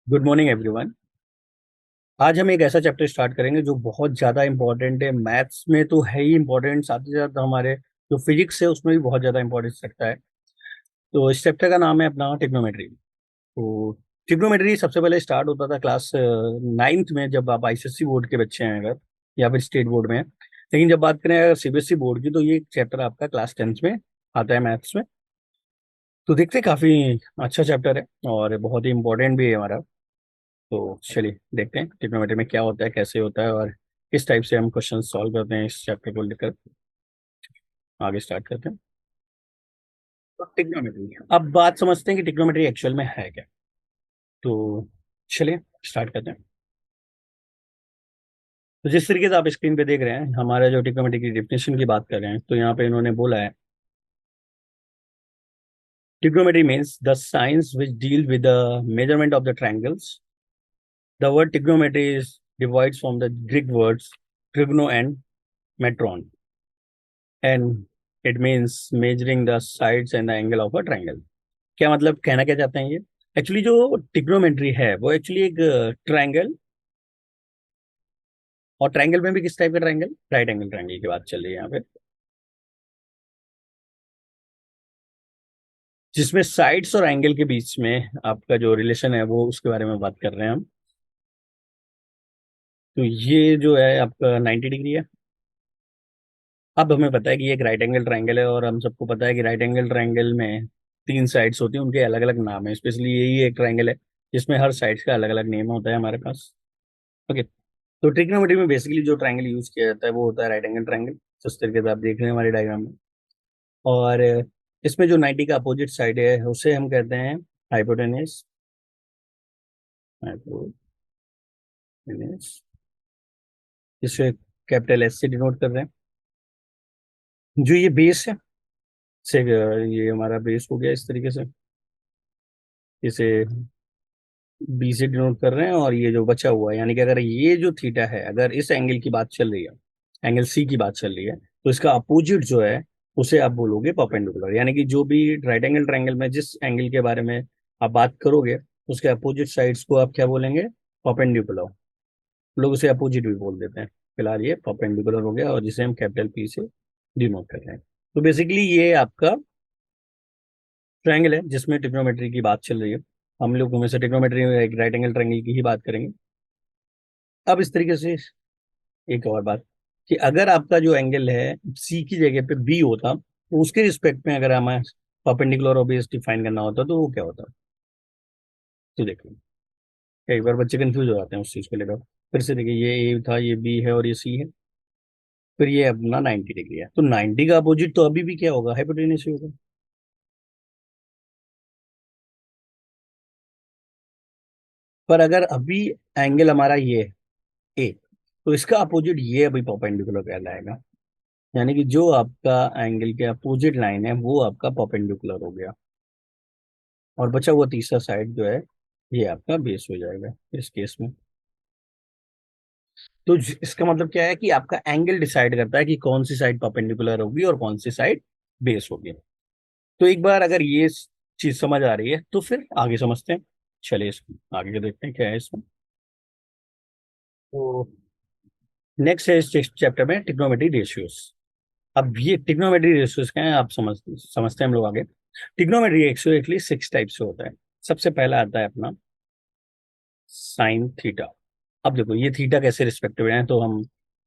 Good morning everyone. आज हम एक ऐसा चैप्टर स्टार्ट करेंगे जो बहुत ज़्यादा इंपॉर्टेंट है। मैथ्स में तो है ही इंपॉर्टेंट, साथ ही साथ हमारे जो फिजिक्स है उसमें भी बहुत ज़्यादा इंपॉर्टेंस रखता है। तो इस चैप्टर का नाम है अपना ट्रिग्नोमेट्री। तो ट्रिग्नोमेट्री सबसे पहले स्टार्ट होता था क्लास नाइन्थ में, जब आप आईसीएसई बोर्ड के बच्चे हैं अगर, या फिर स्टेट बोर्ड में हैं। लेकिन जब बात करें अगर सीबीएसई बोर्ड की, तो ये चैप्टर आपका क्लास टेंथ में आता है मैथ्स में। तो देखते हैं, काफ़ी अच्छा चैप्टर है और बहुत ही इंपॉर्टेंट भी है हमारा। तो चलिए देखते हैं ट्रिग्नोमेट्री में क्या होता है, कैसे होता है और किस टाइप से हम क्वेश्चन सॉल्व करते हैं इस चैप्टर को लेकर। आगे स्टार्ट करते हैं। तो ट्रिग्नोमेट्री, अब बात समझते हैं कि ट्रिग्नोमेट्री एक्चुअल में है क्या। तो चलिए स्टार्ट करते हैं। तो जिस तरीके से आप स्क्रीन पे देख रहे हैं, हमारा जो ट्रिग्नोमेट्री की डेफिनेशन की बात कर रहे हैं, तो यहाँ पे इन्होंने बोला है trigonometry means the science which deal with the measurement of the triangles. The word trigonometry is divides from the Greek words trigono and metron, and it means measuring the sides and the angle of a triangle. क्या मतलब, कहना क्या चाहते हैं ये? Actually जो trigonometry है वो एक्चुअली एक ट्रायंगल, और ट्रायंगल में भी किस टाइप का ट्रायंगल, राइट एंगल ट्रायंगल की बात चल रही है यहाँ पे, जिसमें साइड्स और एंगल के बीच में आपका जो रिलेशन है वो उसके बारे में बात कर रहे हैं हम। तो ये जो है आपका 90 डिग्री है। अब हमें पता है कि ये एक राइट एंगल ट्रायंगल है, और हम सबको पता है कि राइट एंगल ट्रायंगल में तीन साइड्स होती हैं, उनके अलग अलग नाम है। स्पेशली यही एक ट्रायंगल है जिसमें हर साइड्स का अलग अलग नेम होता है हमारे पास। ओके। तो ट्रिग्नोमेट्री में बेसिकली जो ट्रायंगल यूज किया जाता है वो होता है राइट एंगल ट्रायंगल, जिस तरीके से आप देख रहे हैं हमारे डायग्राम में। और इसमें जो 90 का अपोजिट साइड है उसे हम कहते हैं हाइपोटेनस। हाइपोटेनस, जिसे कैपिटल एस से डिनोट कर रहे हैं। जो ये बेस है, से ये हमारा बेस हो गया इस तरीके से, इसे बी से डिनोट कर रहे हैं। और ये जो बचा हुआ है, यानी कि अगर ये जो थीटा है, अगर इस एंगल की बात चल रही है, एंगल सी की बात चल रही है, तो इसका अपोजिट जो है उसे आप बोलोगे परपेंडिकुलर। यानी कि जो भी राइट एंगल ट्रायंगल में जिस एंगल के बारे में आप बात करोगे, उसके अपोजिट साइड्स को आप क्या बोलेंगे, परपेंडिकुलर। लोग उसे अपोजिट भी बोल देते हैं। फिलहाल ये परपेंडिकुलर हो गया, और जिसे हम कैपिटल पी से डिनोट कर रहे हैं। तो बेसिकली ये आपका ट्रायंगल है जिसमें ट्रिग्नोमेट्री की बात चल रही है। हम लोग में से ट्रिग्नोमेट्री में एक राइट एंगल ट्रायंगल की ही बात करेंगे। अब इस तरीके से एक और बात, कि अगर आपका जो एंगल है सी की जगह पे बी होता, तो उसके रिस्पेक्ट में अगर हमें परपेंडिकुलर और बेस डिफाइन करना होता तो वो क्या होता। तो देखिए, कई बार बच्चे कंफ्यूज हो जाते हैं उस चीज को लेकर। फिर से देखिए, ये ए था, ये बी है और ये सी है। फिर ये अपना 90 डिग्री है, तो 90 का अपोजिट तो अभी भी क्या होगा, हाइपोटेन्यूस ही होगा। पर अगर अभी एंगल हमारा ये ए, तो इसका अपोजिट ये अभी परपेंडिकुलर कहलाएगा। यानी कि जो आपका एंगल के अपोजिट लाइन है वो आपका परपेंडिकुलर हो गया, और बचा हुआ तीसरा साइड जो है ये आपका बेस हो जाएगा इस केस में। तो इसका मतलब क्या है कि आपका एंगल डिसाइड करता है कि कौन सी साइड परपेंडिकुलर होगी और कौन सी साइड बेस होगी। तो एक बार अगर ये चीज समझ आ रही है तो फिर आगे समझते हैं। चलिए आगे के देखते हैं क्या है इसमें। तो नेक्स्ट है इस चैप्टर में ट्रिग्नोमेट्री रेशियोज। अब ये ट्रिग्नोमेट्री रेशियोज क्या है, आप समझते हैं हम लोग आगे। ट्रिग्नोमेट्री एक्चुअली सिक्स टाइप से होता है। सबसे पहला आता है अपना साइन थीटा। अब देखो ये थीटा कैसे रिस्पेक्टिव है, तो हम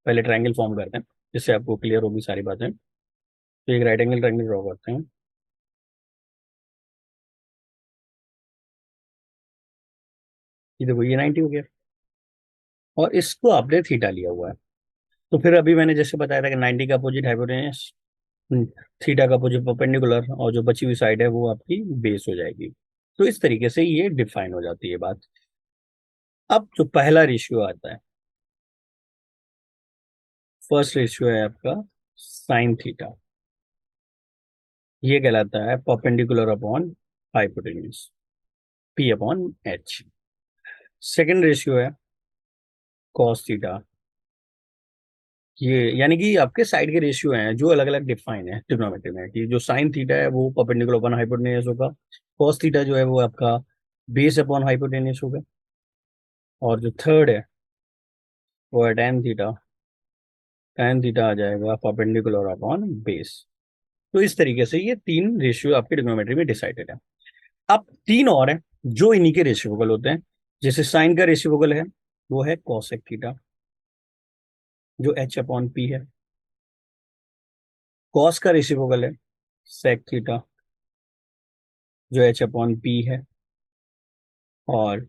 पहले ट्रायंगल फॉर्म करते हैं जिससे आपको क्लियर होगी सारी बातें। तो एक राइट एंगल ट्रायंगल ड्रॉ करते हैं। ये देखो ये 90 हो गया, और इसको आपने थीटा लिया हुआ है। तो फिर अभी मैंने जैसे बताया था कि 90 का अपोजिट हाइपोटेनस, थीटा का अपोजिट परपेंडिकुलर, और जो बची हुई साइड है वो आपकी बेस हो जाएगी। तो इस तरीके से ये डिफाइन हो जाती है बात। अब जो पहला रेशियो आता है, फर्स्ट रेशियो है आपका साइन थीटा। ये कहलाता है perpendicular upon hypotenuse, P upon H. Second ratio है कॉस थीटा। ये यानी कि आपके साइड के रेशियो हैं जो अलग अलग डिफाइन है ट्रिग्नोमेट्री में, कि जो साइन थीटा है वो परपेंडिकुलर अपॉन हाइपोटेन्यूज होगा। कॉस थीटा जो है वो आपका बेस अपॉन हाइपोटेन्यूज होगा। और जो थर्ड है वो है tan थीटा। tan थीटा आ जाएगा परपेंडिकुलर अपॉन बेस। तो इस तरीके से ये तीन रेशियो आपके ट्रिग्नोमेट्री में डिसाइडेड है। अब तीन और हैं जो इन्हीं के रेसिप्रोकल होते हैं। जैसे साइन का रेसिप्रोकल है वो है कॉसेक थीटा, जो एच अपॉन पी है। कॉस का रेसिप्रोकल है सेक थीटा, जो एच अपॉन पी है। और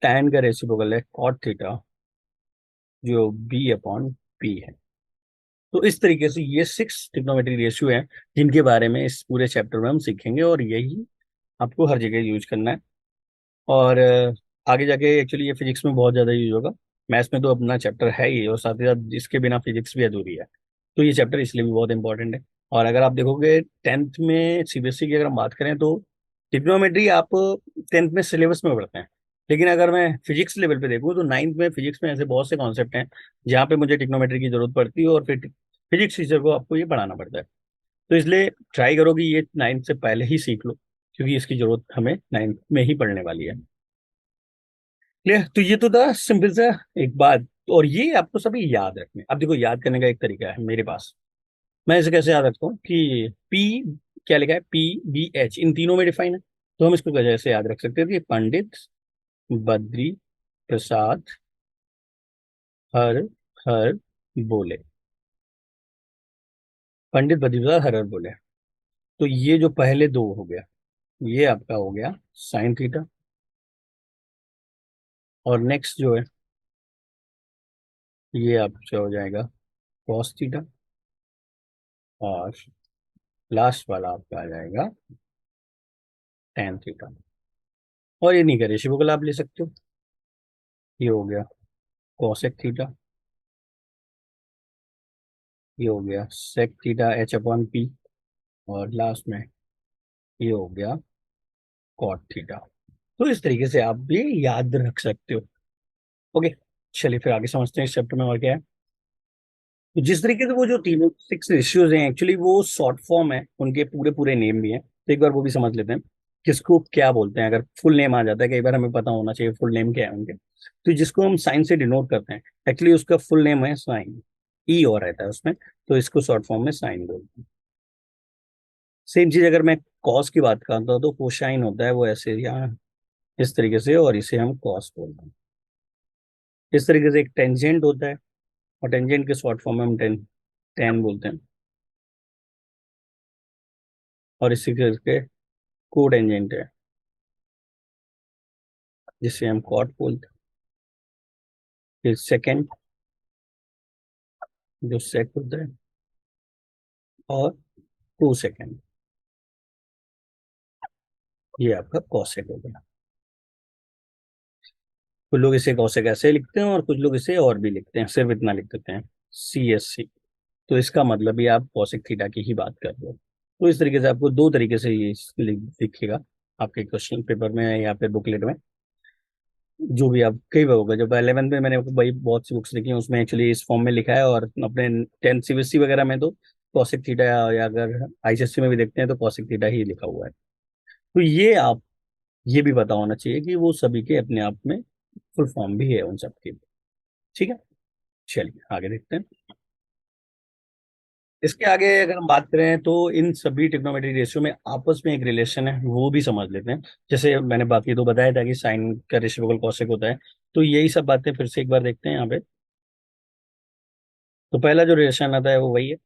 टैन का रेसिप्रोकल है कॉट थीटा, जो बी अपॉन पी है। तो इस तरीके से ये सिक्स ट्रिग्नोमेट्री रेशियो हैं जिनके बारे में इस पूरे चैप्टर में हम सीखेंगे, और यही आपको हर जगह यूज करना है। और आगे जाके एक्चुअली ये फिजिक्स में बहुत ज़्यादा यूज होगा। मैथ्स में तो अपना चैप्टर है ही, और साथ ही साथ इसके बिना फिजिक्स भी अधूरी है। तो ये चैप्टर इसलिए भी बहुत इंपॉर्टेंट है। और अगर आप देखोगे टेंथ में सीबीएसई की अगर हम बात करें तो ट्रिग्नोमेट्री आप टेंथ में सिलेबस में पढ़ते हैं। लेकिन अगर मैं फिजिक्स लेवल पे देखूँ तो नाइन्थ में फिजिक्स में ऐसे बहुत से कॉन्सेप्ट हैं जहाँ पे मुझे ट्रिग्नोमेट्री की जरूरत पड़ती है, और फिर फिजिक्स टीचर को आपको ये पढ़ाना पड़ता है। तो इसलिए ट्राई करो कि ये नाइन्थ से पहले ही सीख लो, क्योंकि इसकी जरूरत हमें नाइन्थ में ही पढ़ने वाली है। क्लियर? तो ये तो था सिंपल सा एक बात। और ये आपको सभी याद रखने। अब देखो, याद करने का एक तरीका है मेरे पास। मैं इसे कैसे याद रखता हूँ कि पी क्या लिखा है, पी बी एच इन तीनों में डिफाइन है। तो हम इसको कैसे याद रख सकते हैं कि पंडित बद्री प्रसाद हर हर बोले। पंडित बद्री प्रसाद हर हर बोले। तो ये जो पहले दो हो गया, ये आपका हो गया साइन थीटा। और नेक्स्ट जो है ये आपसे हो जाएगा कॉस थीटा। और लास्ट वाला आपका आ जाएगा टेन थीटा। और ये नहीं करे शिवकल आप ले सकते हो। ये हो गया कॉसेक थीटा, ये हो गया sec theta H upon P, और लास्ट में ये हो गया कॉट थीटा। तो इस तरीके से आप भी याद रख सकते हो। ओके, चलिए फिर आगे समझते हैं इस चैप्टर में और क्या है। तो जिस तरीके से वो जो तीनों सिक्स रेशियोज हैं एक्चुअली वो शॉर्ट फॉर्म है, उनके पूरे पूरे नेम भी हैं, तो एक बार वो भी समझ लेते हैं किसको क्या बोलते हैं। अगर फुल नेम आ जाता है, कई बार हमें पता होना चाहिए फुल नेम क्या है उनके। तो जिसको हम साइन से डिनोट करते हैं एक्चुअली उसका फुल नेम है साइन, ई और रहता है उसमें, तो इसको शॉर्ट फॉर्म में साइन बोलते हैं। सेम चीज अगर मैं कॉस की बात करता हूँ तो कोसाइन होता है वो ऐसे यहाँ इस तरीके से, और इसे हम कॉस बोलते हैं। इस तरीके से एक टेंजेंट होता है, और टेंजेंट के शॉर्ट फॉर्म में हम टेन बोलते हैं। और इसी करके को टेंजेंट है जिसे हम कॉट बोलते हैं। फिर सेकेंड जो सेक होता है, और टू सेकेंड ये आपका कॉसेक हो गया। कुछ लोग इसे कॉसेक ऐसे लिखते हैं, और कुछ लोग इसे और भी लिखते हैं, सिर्फ इतना लिख देते हैं सी एस सी। तो इसका मतलब ये आप कॉसेक थीटा की ही बात कर रहे हो। तो इस तरीके से आपको दो तरीके से ये दिखेगा आपके क्वेश्चन पेपर में या फिर बुकलेट में, जो भी आप कई बार होगा। जब 11th में मैंने भाई बहुत सी बुक्स लिखी हैं उसमें एक्चुअली इस फॉर्म में लिखा है, और अपने 10th सीबीएसई वगैरह में तो कॉसेक थीटा, या अगर आईसीएससी में भी देखते हैं तो कॉसेक थीटा ही लिखा हुआ है। तो ये आप ये भी पता होना चाहिए कि वो सभी के अपने आप में फुल फॉर्म भी है उन सब की। ठीक है, चलिए आगे देखते हैं। इसके आगे अगर हम बात करें तो इन सभी ट्रिग्नोमेट्री रेशियो में आपस में एक रिलेशन है, वो भी समझ लेते हैं। जैसे मैंने बाकी तो बताया था कि साइन का रेसिप्रोकल कॉसेक होता है, तो यही सब बातें फिर से एक बार देखते हैं यहाँ पे। तो पहला जो रिलेशन आता है वो वही है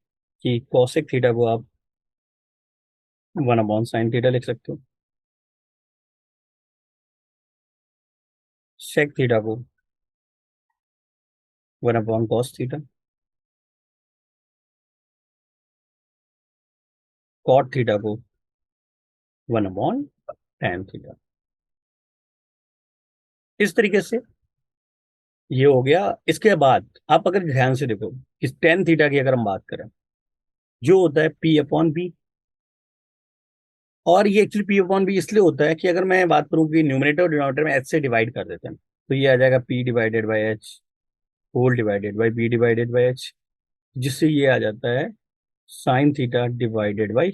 कि कॉसेक थीटा को आप वन अपॉन साइन थीटा लिख सकते हो। सेक थीटा को one upon cos theta. Cot theta को वन अपॉन टैन थीटा। इस तरीके से ये हो गया। इसके बाद आप अगर ध्यान से देखो कि टेन थीटा की अगर हम बात करें, जो होता है पी अपॉन बी। और ये एक्चुअली पी अपॉन बी इसलिए होता है कि अगर मैं बात करूं कि न्यूमरेटर और डिनोमिनेटर में एच से डिवाइड कर देते हैं, तो ये आ जाएगा P divided by H whole divided by B divided by H, जिससे ये आ जाता है sine theta divided by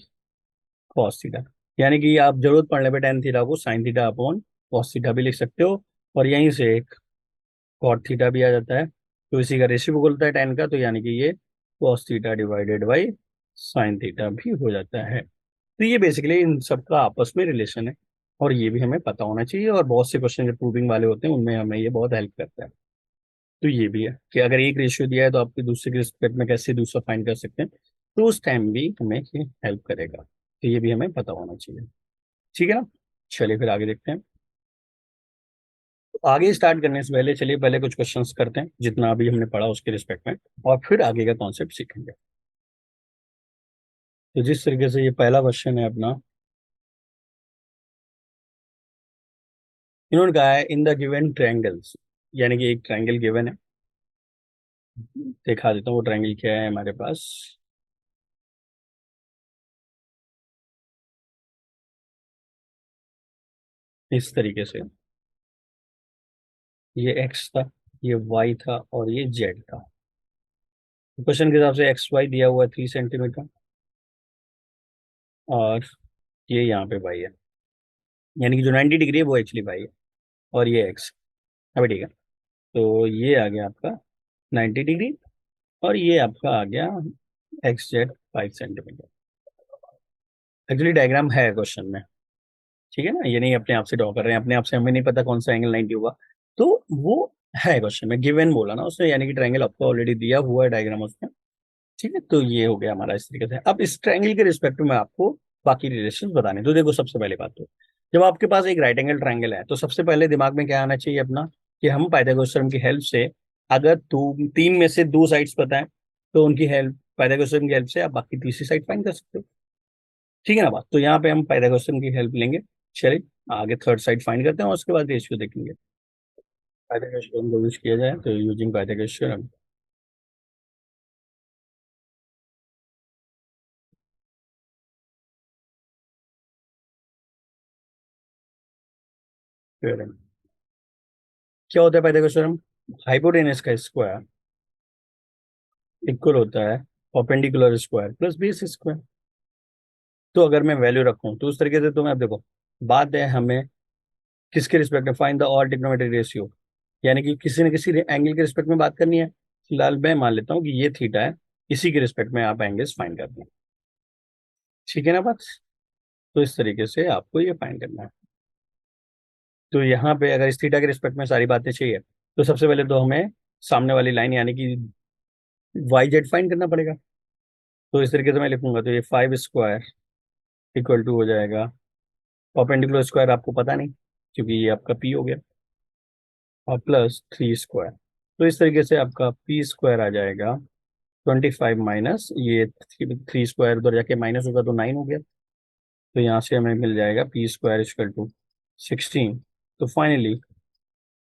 cos theta. यानी कि आप जरूरत पड़ने पे टेन थीटा को sine theta upon cos theta भी लिख सकते हो। और यहीं से एक कॉट थीटा भी आ जाता है, तो इसी का रेशियो बोलता है tan का, तो यानी कि ये cos theta divided by sine theta भी हो जाता है। तो ये बेसिकली इन सब का आपस में रिलेशन है, और ये भी हमें पता होना चाहिए, और बहुत से क्वेश्चन जो प्रूविंग वाले होते हैं उनमें हमें ये बहुत हेल्प करता है। तो ये भी है कि अगर एक रेशियो दिया है तो आपके दूसरे के रिस्पेक्ट में कैसे दूसरा फाइंड कर सकते हैं, तो उस टाइम भी हमें ये हेल्प करेगा। तो ये भी हमें पता होना चाहिए। ठीक है ना। चलिए फिर आगे देखते हैं। तो आगे स्टार्ट करने से पहले चलिए पहले कुछ क्वेश्चंस करते हैं जितना अभी हमने पढ़ा उसके रिस्पेक्ट में, और फिर आगे का कॉन्सेप्ट सीखेंगे। तो जिस तरीके से ये पहला क्वेश्चन है अपना, इन्होंने कहा है इन द गिवन ट्रायंगल्स, यानी कि एक ट्रायंगल गिवन है। दिखा देता हूँ वो ट्रायंगल क्या है हमारे पास। इस तरीके से ये एक्स था, ये वाई था, और ये जेड था। क्वेश्चन के हिसाब से एक्स वाई दिया हुआ है 3 सेंटीमीटर, और ये यहाँ पे वाई है, यानी कि जो 90 डिग्री है वो एक्चुअली वाई है, और ये एक्स। अभी ठीक है। तो ये आ गया आपका 90 डिग्री, और ये आपका आ गया x Z 5 centimetre. Actually diagram है क्वेश्चन में, ठीक है ना, ये नहीं अपने आप से ड्रॉ कर रहे हैं, अपने आप से हमें नहीं पता कौन सा एंगल 90 होगा। तो वो है क्वेश्चन में गिवन बोला ना उसने, यानी कि ट्रायंगल आपको ऑलरेडी दिया हुआ है डायग्राम उसमें। ठीक है, तो ये हो गया हमारा इस तरीके से। अब इस ट्रायंगल के रिस्पेक्ट में आपको बाकी रिलेशन बताने, तो देखो सबसे पहले बात तो, जब आपके पास एक राइट एंगल ट्रायंगल है तो सबसे पहले दिमाग में क्या आना चाहिए अपना, कि हम पाइथागोरस थ्योरम की हेल्प से, अगर दो तीन में से दो साइड्स पता है तो उनकी हेल्प, पाइथागोरस थ्योरम की हेल्प से आप बाकी तीसरी साइड फाइंड कर सकते हो। ठीक है ना बात, तो यहाँ पे हम पाइथागोरस थ्योरम की हेल्प लेंगे। चलिए आगे थर्ड साइड फाइंड करते हैं और उसके बाद रेशियो देखेंगे। पाइथागोरस थ्योरम को यूज किया जाए तो यूजिंग पाइथागोरस थ्योरम क्या होता है पाइथागोरस थ्योरम, हाइपोटेनस का स्क्वायर इक्वल होता है perpendicular square plus base square. तो अगर मैं वैल्यू रखूं तो उस तरीके से, तो मैं, अब देखो बात है हमें किसके रिस्पेक्ट में, find the all trigonometric ratio, यानी कि किसी न किसी एंगल के रिस्पेक्ट में बात करनी है। फिलहाल मैं मान लेता हूँ कि ये थीटा है, इसी के रिस्पेक्ट में आप एंगल्स फाइंड करते हैं। ठीक है ना बात। तो इस तरीके से आपको ये फाइंड करना है। तो यहाँ पे अगर इस थीटा के रिस्पेक्ट में सारी बातें चाहिए, तो सबसे पहले तो हमें सामने वाली लाइन यानी कि वाई जेड फाइंड करना पड़ेगा। तो इस तरीके से मैं लिखूंगा, तो ये 5 स्क्वायर इक्वल टू हो जाएगा, परपेंडिकुलर स्क्वायर आपको पता नहीं क्योंकि ये आपका पी हो गया, और प्लस 3 स्क्वायर। तो इस तरीके से आपका पी स्क्वायर आ जाएगा 25 माइनस ये 3 स्क्वायर, उधर जाके माइनस होगा तो 9 हो गया। तो यहाँ से हमें मिल जाएगा पी स्क्वायर इक्वल टू 16। तो फाइनली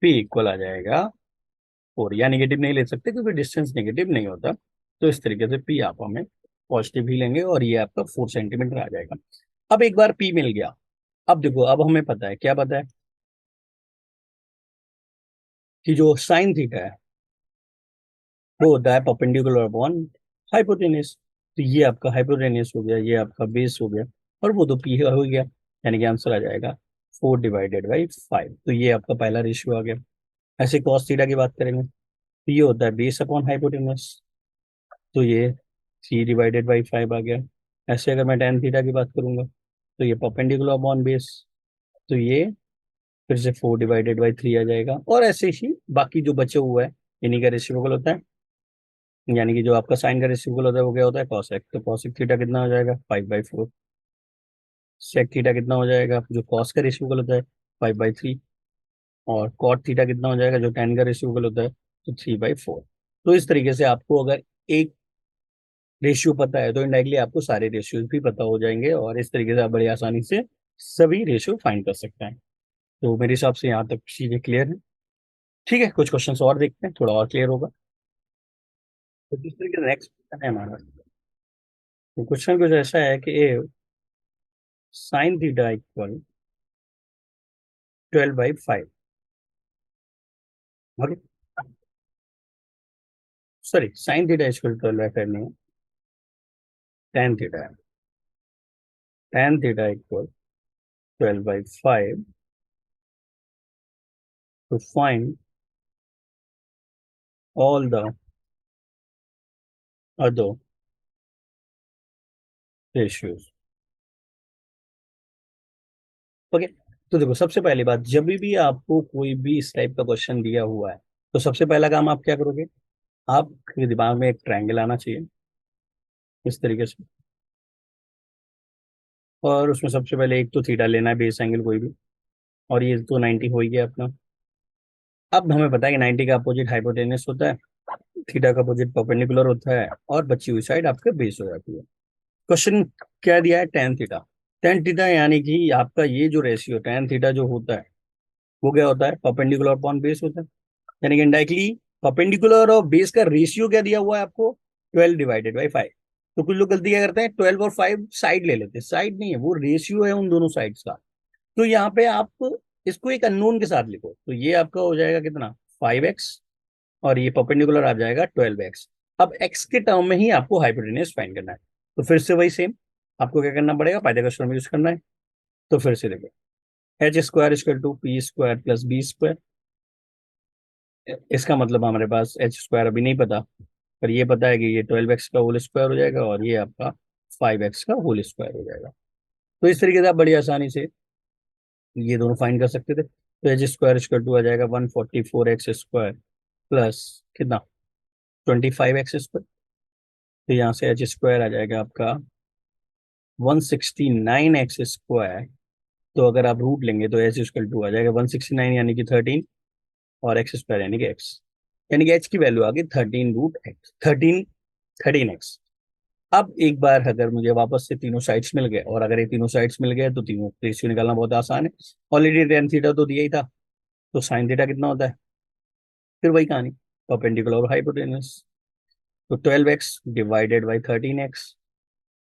पी इक्वल आ जाएगा 4, या निगेटिव नहीं ले सकते क्योंकि डिस्टेंस निगेटिव नहीं होता। तो इस तरीके से पी आप हमें पॉजिटिव ही लेंगे, और ये आपका 4 सेंटीमीटर आ जाएगा। अब एक बार पी मिल गया, अब देखो अब हमें पता है, क्या पता है, कि जो साइन थीटा है वो होता है परपेंडिकुलर अपॉन हाइपोटेन्यूज। तो ये आपका हाइपोटेन्यूज हो गया, ये आपका बेस हो गया, और वो तो पी हो गया, यानी कि आंसर आ जाएगा 4/5। तो ये आपका पहला रेशियो आ गया। ऐसे कॉस थीटा की बात करेंगे तो ये होता है बेस अपॉन हाइपोटेन्यूज, तो ये 3/5 आ गया। ऐसे अगर मैं टेन थीटा की बात करूंगा तो ये परपेंडिकुलर अपॉन बेस, तो ये फिर से 4/3 आ जाएगा, और ऐसे ही बाकी जो बचे हुआ है इन्हीं का रेसिप्रोकल होता है। यानी कि जो आपका साइन का रेसिप्रोकल होता है वो क्या होता है, कॉसेक। तो कॉसेक थीटा कितना हो जाएगा, 5/4। सेक थीटा कितना हो जाएगा, जो कॉस का रेसिप्रोकल होता है, 5/3। और कॉट थीटा कितना हो जाएगा, जो टेन का रेसिप्रोकल होता है, तो 3/4। तो इस तरीके से आपको अगर एक रेशियो पता है तो इनडायरेक्टली आपको सारे रेशियोज भी पता हो जाएंगे, और इस तरीके से आप बड़ी आसानी से सभी रेशियो फाइंड कर सकते हैं। तो मेरे हिसाब से यहाँ तक चीजें क्लियर है। ठीक है, कुछ क्वेश्चंस और देखते हैं, थोड़ा और क्लियर होगा। तो जिस तरीके से नेक्स्ट क्वेश्चन है हमारा, तो क्वेश्चन कुछ ऐसा है कि a sine theta equal 12/5। Okay, sorry, sine theta equal 12/5 नहीं, टेन थीटा है। Tan theta equal 12/5 to find all the other ratios. Okay, तो देखो सबसे पहली बात, जब भी आपको कोई भी इस टाइप का क्वेश्चन दिया हुआ है तो सबसे पहला काम आप क्या करोगे, आपके दिमाग में एक ट्रायंगल आना चाहिए इस तरीके से, और उसमें सबसे पहले एक तो थीटा लेना है, बेस एंगल कोई भी, और ये तो 90 हो ही गया अपना। अब हमें पता है कि 90 का अपोजिट हाइपोटेनस होता है, थीटा का अपोजिट परपेंडिकुलर होता है, और बची हुई साइड आपके बेस हो जाती है। क्वेश्चन क्या दिया है, टेन थीटा। टेन थीटा यानी कि आपका ये जो रेशियो टेन थीटा जो होता है वो क्या होता है, परपेंडिकुलर अपॉन बेस होता है। यानी कि इनडायरेक्टली परपेंडिकुलर और बेस का रेशियो क्या दिया हुआ है आपको, 12/5। तो कुछ लोग गलती क्या करते हैं, 12 और 5 साइड ले लेते हैं, साइड नहीं है वो, रेशियो है उन दोनों साइड्स का। तो यहाँ पे आप इसको एक अननोन के साथ लिखो, तो ये आपका हो जाएगा कितना, 5x, और ये परपेंडिकुलर आ जाएगा 12x। अब x के टर्म में ही आपको हाइपोटेन्यूज फाइंड करना है, तो फिर से वही सेम, आपको क्या करना पड़ेगा, पाइथागोरस थ्योरम यूज करना है। तो फिर से देखो, H square equal to P square plus B square, इसका मतलब हमारे पास एच स्क्वायर अभी नहीं पता, पर ये पता है कि ये 12x का होल स्क्वायर हो जाएगा और ये आपका 5x का होल स्क्वायर हो जाएगा। तो इस तरीके से आप बड़ी आसानी से ये दोनों फाइंड कर सकते थे। तो एच स्क्वायर इक्वल टू आ जाएगा 144x स्क्वायर प्लस कितना, 25x स्क्वायर। तो यहाँ से एच स्क्वायर आ जाएगा आपका 169x स्क्वायर। तो अगर आप रूट लेंगे तो एच इक्वल टू आ जाएगा 169 यानी कि 13, और एक्स स्क्वायर यानी कि एक्स, यानी कि एच की वैल्यू आ गई 13√x, 13x। अब एक बार अगर मुझे वापस से तीनों साइड्स मिल गए, और अगर ये तीनों साइड्स मिल गए तो तीनों रेशियो निकालना बहुत आसान है। ऑलरेडी टेन थीटा तो दिया ही था, तो साइन थीटा कितना होता है, फिर वही कहानी, परपेंडिकुलर और हाइपोटेनस। तो 12x/13x,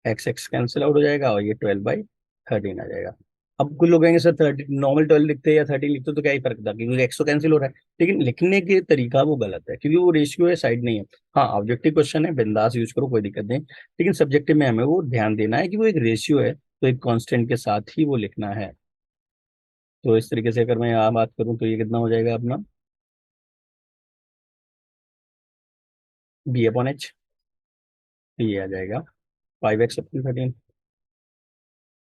x x cancel out हो जाएगा और ये 12/13 आ जाएगा। अब कुछ लोग कहेंगे सर 30 नॉर्मल 12 लिखते हैं या 13 लिखते हो तो क्या ही फर्क था, क्योंकि एक्स तो कैंसिल हो रहा है, लेकिन लिखने के तरीका वो गलत है क्योंकि वो रेशियो है, साइड नहीं है। हाँ ऑब्जेक्टिव क्वेश्चन है, बिंदास यूज करो, कोई दिक्कत नहीं, लेकिन सब्जेक्टिव में हमें वो ध्यान देना है कि वो एक रेशियो है, तो एक कांस्टेंट के साथ ही वो लिखना है। तो इस तरीके से अगर मैं यहाँ बात करूँ तो ये कितना हो जाएगा अपना, b/h, ये आ जाएगा 5x/13।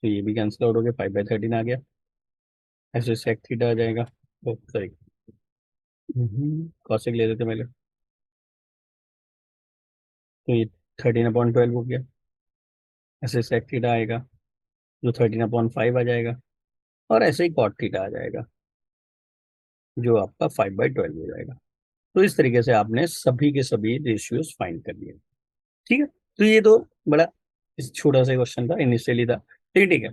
तो ये भी कैंसिल आउट हो गया, 5/13 आ गया। ऐसे सेक थीटा आ जाएगा, सॉरी कॉसेक ले लेते पहले। तो ये 13/12 हो गया। ऐसे सेक थीटा आएगा जो 13/5 आ जाएगा, और ऐसे ही कॉट थीटा आ जाएगा जो आपका 5/12 हो जाएगा। तो इस तरीके से आपने सभी के सभी रेशियोज फाइंड कर लिए। ठीक है, तो ये तो बड़ा इस छोटा सा क्वेश्चन था, इनिशियली था, ठीक ठीक है।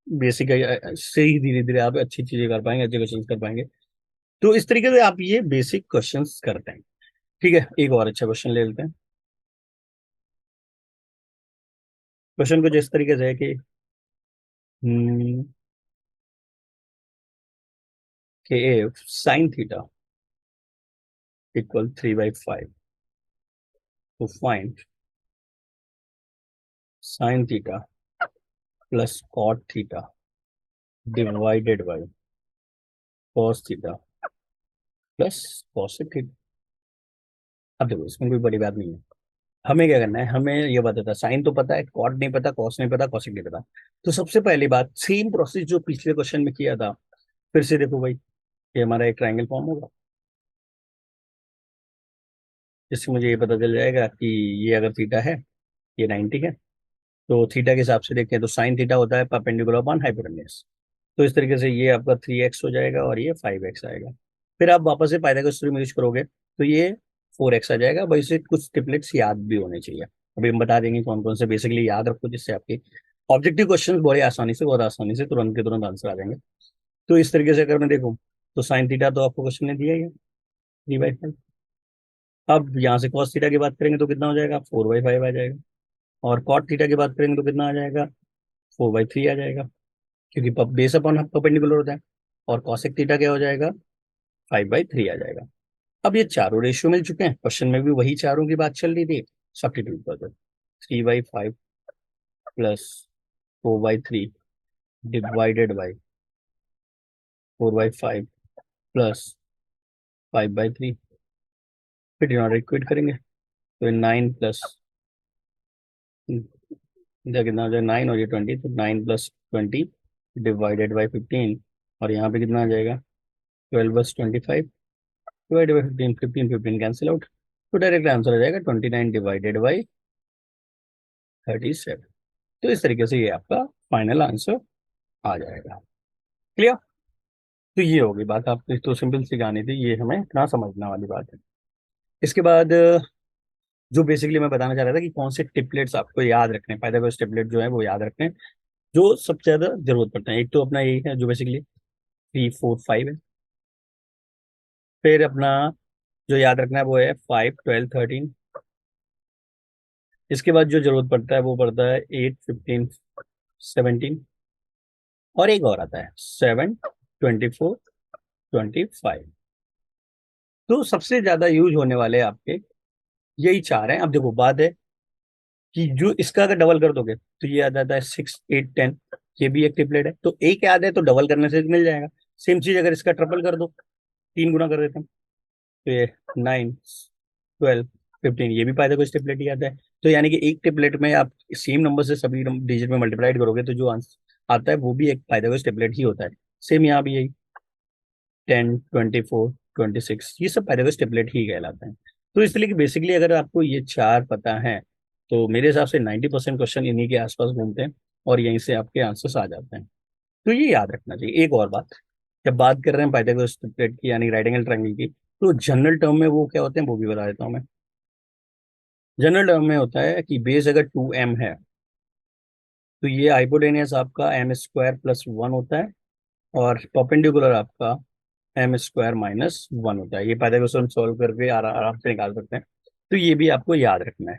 बेसिक से ही धीरे धीरे आप अच्छी चीजें कर पाएंगे, अच्छे क्वेश्चन कर पाएंगे। तो इस तरीके से आप ये बेसिक क्वेश्चन करते हैं। ठीक है, एक और अच्छा क्वेश्चन ले लेते हैं। क्वेश्चन कुछ इस तरीके से है कि हम्म, कि if sin theta equal 3/5, to find sin theta plus cot theta divided by cos theta plus cosec theta। अब देखो इसमें कोई बड़ी बात नहीं है, हमें क्या करना है, हमें ये पता था, साइन तो पता है, कॉट नहीं पता, कॉस नहीं पता, कॉसेक नहीं पता। तो सबसे पहली बात, सेम प्रोसेस जो पिछले क्वेश्चन में किया था, फिर से देखो भाई, ये हमारा एक ट्रायंगल फॉर्म होगा, जिससे मुझे ये पता चल जाएगा कि ये अगर थीटा है, ये 90 है, तो थीटा के हिसाब से देखें तो साइन थीटा होता है परपेंडिकुलर अपॉन हाइपोटेन्यूज। तो इस तरीके से ये आपका 3x हो जाएगा और ये 5x आएगा। फिर आप वापस से पाइथागोरस थ्योरम यूज करोगे तो ये 4x आ जाएगा। भाई इसे कुछ ट्रिपलेट्स याद भी होने चाहिए, अभी हम बता देंगे कौन कौन से, बेसिकली याद रखो जिससे आपके ऑब्जेक्टिव क्वेश्चन बड़े आसानी से, बहुत आसानी से तुरंत के तुरंत आंसर आ जाएंगे। तो इस तरीके से अगर मैं देखूँ तो साइन थीटा तो आपको क्वेश्चन ने दिया ही है, 3/5। अब यहाँ से कॉस थीटा की बात करेंगे तो कितना हो जाएगा, 4/5 आ जाएगा। और कॉट थीटा की बात करेंगे तो कितना आ जाएगा, 4/3 आ जाएगा, क्योंकि बेस अपॉन परपेंडिकुलर होता है। और कॉसेक थीटा क्या हो जाएगा, 5/3 आ जाएगा। अब ये चारों रेशियो मिल चुके हैं, क्वेश्चन में भी वही चारों की बात चल रही थी, सब्स्टिट्यूट कर दो, 3/5 प्लस 4/3 डिवाइडेड बाई 4/5 प्लस 5/3। फिर डिनोमिनेटर इक्वेट करेंगे तो 9 प्लस, इधर कितना हो जाएगा 9 और ये 20, तो 9 + 20 डिवाइडेड बाई 15। और यहाँ पे कितना आ जाएगा 12/25 डिवाइडेड बाई 15, 15 कैंसिल आउट। तो डायरेक्ट आंसर आ जाएगा 29/37। तो इस तरीके से ये आपका फाइनल आंसर आ जाएगा। क्लियर? तो ये होगी बात, आपको तो सिंपल सी कहानी थी, ये हमें इतना समझने वाली बात है। इसके बाद जो बेसिकली मैं बताना चाह रहा था कि कौन से टिपलेट्स आपको याद रखने हैं, पाइथागोरस टिपलेट जो है वो याद रखने हैं, जो सबसे ज्यादा जरूरत पड़ता है। एक तो अपना यही है जो बेसिकली 3, 4, 5 है। फिर अपना जो याद रखना है वो है 5, 12, 13। इसके बाद जो जरूरत पड़ता है वो पड़ता है 8, 15, 17। और एक और आता है 7, 24, 25। तो सबसे ज्यादा यूज होने वाले आपके यही चार हैं। अब देखो बात है कि जो इसका अगर डबल कर दोगे तो ये आ जाता है 6, 8, 10। ये भी एक ट्रिपलेट है, तो एक याद है तो डबल करने से मिल जाएगा। सेम चीज अगर इसका ट्रिपल कर दो, 3 गुना कर देते हैं, तो ये 9, 12, 15, ये भी पाइथागोरस ट्रिपलेट ही आता है। तो यानी कि एक ट्रिपलेट में आप सेम नंबर से सभी डिजिट में मल्टीप्लाइड करोगे तो जो आंसर आता है वो भी एक पाइथागोरस ट्रिपलेट ही होता है। सेम यहाँ भी यही 10, 24, 26, ये सब पाइथागोरस ट्रिपलेट ही कहलाते हैं। तो इसलिए कि बेसिकली अगर आपको ये चार पता है तो मेरे हिसाब से 90% क्वेश्चन इन्हीं के आसपास घूमते हैं और यहीं से आपके आंसर्स आ जाते हैं। तो ये याद रखना चाहिए। एक और बात, जब बात कर रहे हैं पाइथागोरस ट्रिपलेट की यानी राइट एंगल ट्रायंगल की, तो जनरल टर्म में वो क्या होते हैं वो भी बता देता हूँ मैं। जनरल टर्म में होता है कि बेस अगर 2m है तो ये हाइपोटेनियस आपका m² + 1 होता है, और परपेंडिकुलर आपका m² - 1 होता है। ये पाइथागोरस हम सॉल्व करके आराम से निकाल सकते हैं। तो ये भी आपको याद रखना है।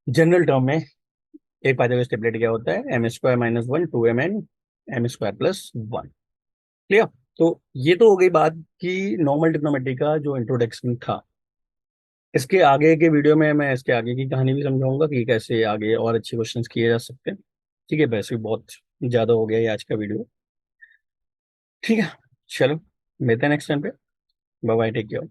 जनरल टर्म में एक पाइथागोरस ट्रिपलेट क्या होता है, m² - 1, 2mn, m² + 1। क्लियर? तो ये तो हो गई बात कि नॉर्मल ट्रिग्नोमेट्री का जो इंट्रोडक्शन था। इसके आगे के वीडियो में मैं इसके आगे की कहानी भी समझाऊंगा कि कैसे आगे और अच्छे क्वेश्चंस किए जा सकते हैं। ठीक है, वैसे भी बहुत ज्यादा हो गया ये आज का वीडियो। ठीक है, चलो मिलते हैं नेक्स्ट टाइम पे। Bye bye, take care.